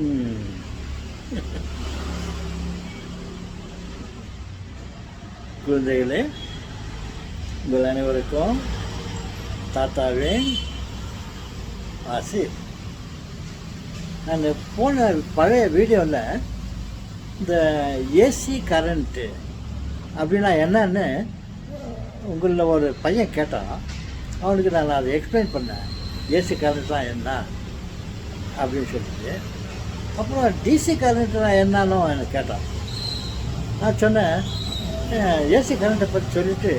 ம். குழந்தைகளே, உங்கள் அனைவருக்கும் தாத்தாவின் ஆசி. நான் போன பழைய வீடியோவில் இந்த ஏசி கரண்ட்டு அப்படின்னா என்னன்னு உங்களில் ஒரு பையன் கேட்டான். அவனுக்கு நான் அதை எக்ஸ்பிளைன் பண்ணேன். ஏசி கரண்ட்லாம் என்ன அப்படின்னு சொல்லிட்டு. அப்புறம் டிசி கரண்ட்னா என்னன்னு எனக்கு கேட்டான். நான் சொன்னேன், ஏசி கரண்ட்டை பற்றி சொல்லிவிட்டு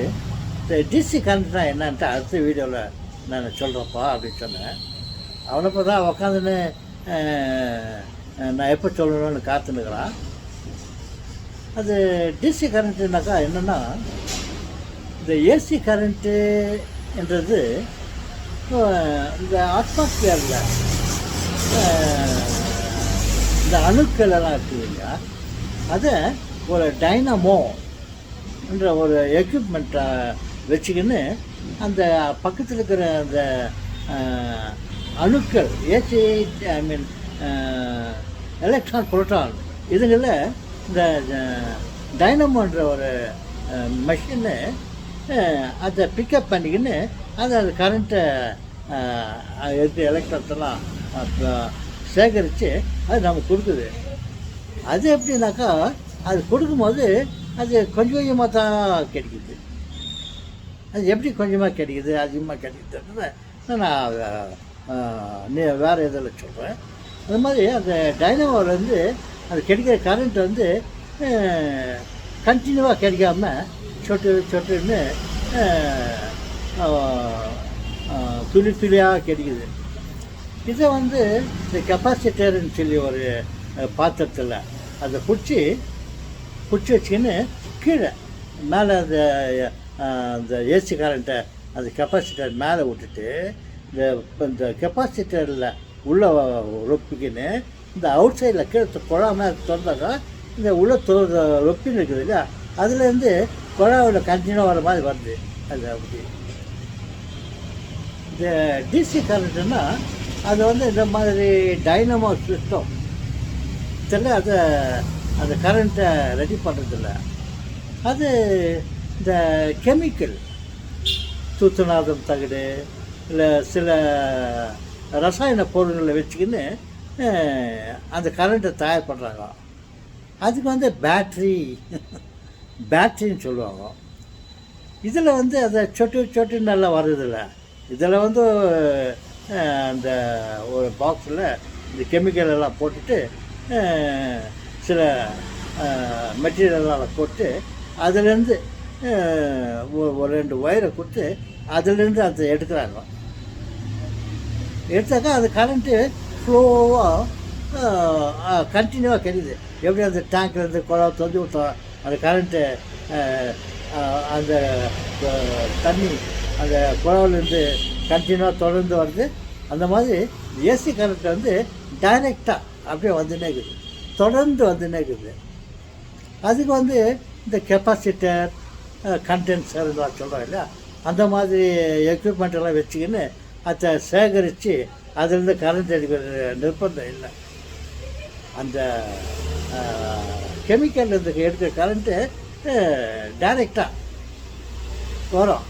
இந்த டிசி கரண்ட்னா என்னன்ட்டு அடுத்த வீடியோவில் நான் சொல்கிறேன்ப்பா அப்படின்னு சொன்னேன். அவனை தான் உக்காந்துன்னு நான் எப்போ சொல்லணும்னு காத்துனுக்கிறான். அது டிசி கரண்ட்டுனாக்கா என்னென்னா, இந்த ஏசி கரண்ட்டுன்றது இந்த அட்மாஸ்பியரில் இந்த அணுக்கள் எல்லாம் இருக்குது இல்லையா, அதை ஒரு டைனமோ என்ற ஒரு எக்யூப்மெண்ட்டை வச்சுக்கின்னு அந்த பக்கத்தில் இருக்கிற அந்த அணுக்கள் ஏசி எலக்ட்ரான் புரோட்டான் இதுங்களில் இந்த டைனமோன்ற ஒரு மெஷின்னு அதை பிக்கப் பண்ணிக்கின்னு அது கரண்ட்டை எலக்ட்ரான்ஸெல்லாம் சேகரித்து அது நமக்கு கொடுக்குது. அது எப்படின்னாக்கா, அது கொடுக்கும்போது அது கொஞ்சம் கொஞ்சமாக தான் கிடைக்குது. அது எப்படி கொஞ்சமாக கிடைக்குது அதிகமாக கிடைக்குதுன்றத நான் வேறு இதில் சொல்கிறேன். அது மாதிரி அந்த டைனமோலேருந்து அது கிடைக்கிற கரண்ட் வந்து கண்டினியூவாக கிடைக்காம சொட்டு சொட்டுன்னு துளி துளியாக கிடைக்குது. இதை வந்து இந்த கெப்பாசிட்டர்னு சொல்லி ஒரு பாத்திரத்தில் அதை பிடிச்சி வச்சுக்கின்னு கீழே மேலே அந்த ஏசி கரண்ட்டை அந்த கெப்பாசிட்டர் மேலே விட்டுட்டு இந்த கெப்பாசிட்டரில் உள்ளே ரொப்பிக்கின்னு இந்த அவுட் சைடில் கீழே குழாம திறந்தாக்கா இந்த உள்ளே ரொப்பின்னு இருக்குது இல்லையா, அதுலேருந்து குழாவில் கண்டினியூ வர மாதிரி வருது. அது அப்படி. இந்த டிசி கரண்ட்டுன்னா அது வந்து இந்த மாதிரி டைனமோ சிஸ்டம் இதில் அந்த கரண்ட்டை ரெடி பண்ணுறதில்ல. அது இந்த கெமிக்கல் தூத்துநாதம் தகடு இல்லை சில ரசாயன பொருள்களை வச்சுக்கின்னு அந்த கரண்ட்டை தயார் பண்ணுறாங்க. அதுக்கு வந்து பேட்ரின்னு சொல்லுவாங்க. இதில் வந்து அதை சொட்டு நல்லா வருதில்ல. இதில் வந்து அந்த ஒரு பாக்ஸில் இந்த கெமிக்கல் எல்லாம் போட்டுட்டு சில மெட்டீரியல்லாம் போட்டு அதுலேருந்து ஒரு 2 ஒயரை கொடுத்து அதுலேருந்து அதை எடுக்கிறாங்க. எடுத்தாக்கா அது கரண்ட்டு ஃப்ளோவாக கண்டினியூவாக கிடைக்குது. எப்படி அந்த டேங்க்லேருந்து குழாவை தொந்தி விட்டோம் அந்த கரண்ட்டு அந்த தண்ணி அந்த குழாவிலேருந்து கண்டினியூவாக தொடர்ந்து வருது. அந்த மாதிரி ஏசி கரண்ட் வந்து டைரெக்டாக அப்படியே வந்துன்னே இருக்குது, தொடர்ந்து வந்துன்னே இருக்குது. அதுக்கு வந்து இந்த கெப்பாசிட்டர் கண்டென்சர்லாம் சொல்கிறோம் இல்லையா, அந்த மாதிரி எக்யூப்மெண்ட்டெல்லாம் வச்சுக்கின்னு அதை சேகரித்து அதுலேருந்து கரண்ட் எடுக்கிற நிர்பந்தம் இல்லை. அந்த கெமிக்கல்லேருந்து எடுக்கிற கரண்ட்டு டைரெக்டாக வரும்.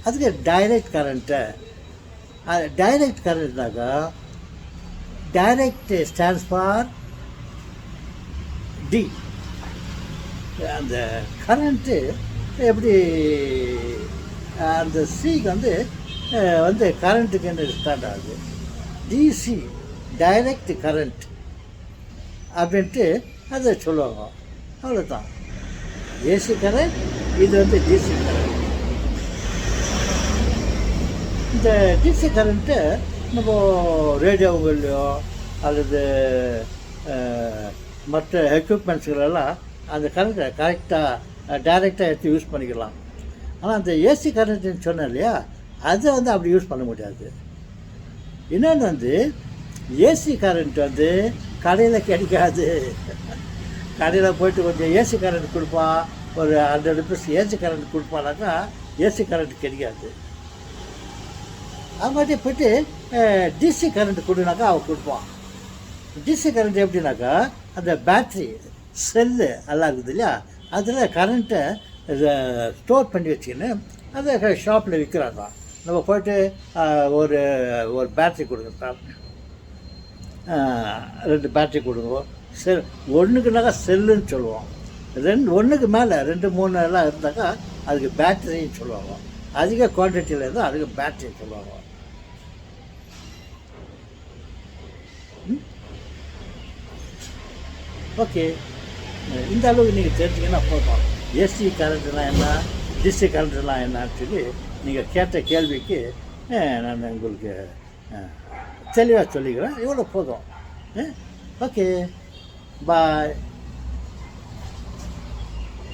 அதுக்கு டைரக்ட் கரண்ட்டு. டைரக்ட் கரண்ட்னாக்கா டைரக்ட் ஸ்டாண்ட்ஸ் ஃபார் டி. அந்த கரண்ட்டு எப்படி அந்த சிக்கு வந்து கரண்ட்டுக்குன்னு ஸ்டார்ட் ஆகுது. டிசி டைரக்ட் கரண்ட் அப்படின்ட்டு அதை சொல்லுவாங்க. அவ்வளோதான். ஏசி கரண்ட், இது வந்து டிசி கரண்ட். இந்த டிசி கரண்ட்டு நம்ம ரேடியோவுங்கள்லையோ அல்லது மற்ற எக்யூப்மெண்ட்ஸுகளெல்லாம் அந்த கரண்ட்டை கரெக்டாக டைரெக்டாக எடுத்து யூஸ் பண்ணிக்கலாம். ஆனால் அந்த ஏசி கரண்ட்டுன்னு சொன்னேன் இல்லையா, அதை வந்து அப்படி யூஸ் பண்ண முடியாது. இன்னொன்று வந்து ஏசி கரண்ட் வந்து கடையில் கிடைக்காது. கடையில் போய்ட்டு கொஞ்சம் ஏசி கரண்ட் கொடுப்பான், ஒரு 100 rupees ஏசி கரண்ட் கொடுப்பானாக்கா ஏசி கரண்ட் கிடைக்காது. அவங்ககிட்ட போய்ட்டு டிசி கரண்ட் கொடுனாக்கா அவன் கொடுப்பான். டிசி கரண்ட் எப்படின்னாக்கா அந்த பேட்ரி செல்லு எல்லாம் இருக்குது இல்லையா, அதில் கரண்ட்டை ஸ்டோர் பண்ணி வச்சுக்கின்னு அதை ஷாப்பில் விற்கிறாங்க. நம்ம போய்ட்டு ஒரு ஒரு பேட்ரி கொடுங்க சார், 2 பேட்ரி கொடுங்க. ஒன்றுக்குனாக்கா செல்லுன்னு சொல்லுவோம். ஒன்றுக்கு மேலே 2, 3 எல்லாம் இருந்தாக்கா அதுக்கு பேட்டரின்னு சொல்லுவாங்க. அதிக குவான்டிட்டியில் இருந்தால் அதுக்கு பேட்டரின்னு சொல்லுவாங்க. ஓகே, இந்த அளவுக்கு நீங்கள் தெரிஞ்சிங்கன்னா போதும். ஏசி கரண்ட்லாம் என்ன, டிசி கரண்ட்லாம் என்னன்னு சொல்லி நீங்கள் கேட்ட கேள்விக்கு நான் உங்களுக்கு தெளிவாக சொல்லிக்கிறேன். இவ்வளோ போதும். ஓகே, பாய்.